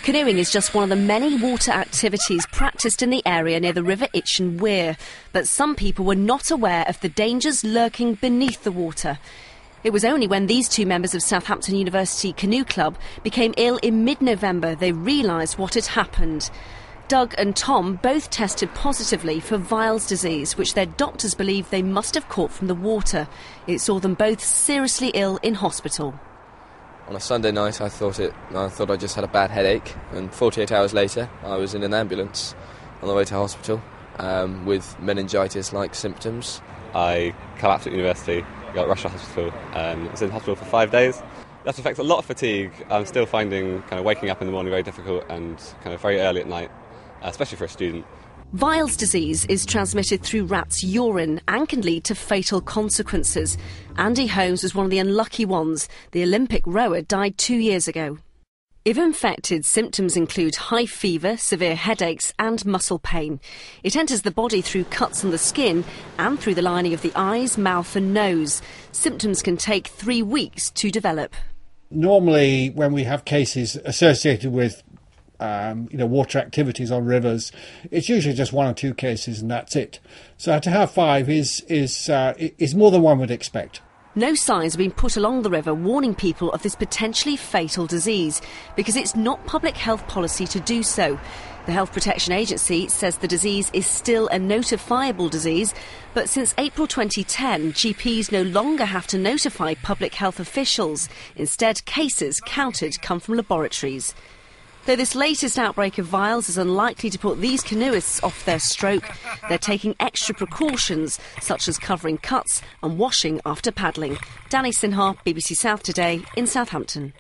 Canoeing is just one of the many water activities practised in the area near the River Itchen weir, but some people were not aware of the dangers lurking beneath the water. It was only when these two members of Southampton University Canoe Club became ill in mid-November they realised what had happened. Doug and Tom both tested positively for Weil's disease, which their doctors believe they must have caught from the water. It saw them both seriously ill in hospital. On a Sunday night I thought I just had a bad headache, and 48 hours later I was in an ambulance on the way to hospital with meningitis-like symptoms. I collapsed at university, got rushed to hospital, and was in hospital for 5 days. That affects a lot of fatigue. I'm still finding kind of waking up in the morning very difficult and kind of very early at night, especially for a student. Weil's disease is transmitted through rats' urine and can lead to fatal consequences. Andy Holmes was one of the unlucky ones. The Olympic rower died 2 years ago. If infected, symptoms include high fever, severe headaches and muscle pain. It enters the body through cuts on the skin and through the lining of the eyes, mouth and nose. Symptoms can take 3 weeks to develop. Normally, when we have cases associated with water activities on rivers, it's usually just 1 or 2 cases and that's it. So to have 5 is more than one would expect. No signs have been put along the river warning people of this potentially fatal disease because it's not public health policy to do so. The Health Protection Agency says the disease is still a notifiable disease, but since April 2010, GPs no longer have to notify public health officials. Instead, cases counted come from laboratories. Though this latest outbreak of Weil's is unlikely to put these canoeists off their stroke, they're taking extra precautions, such as covering cuts and washing after paddling. Danny Sinha, BBC South Today in Southampton.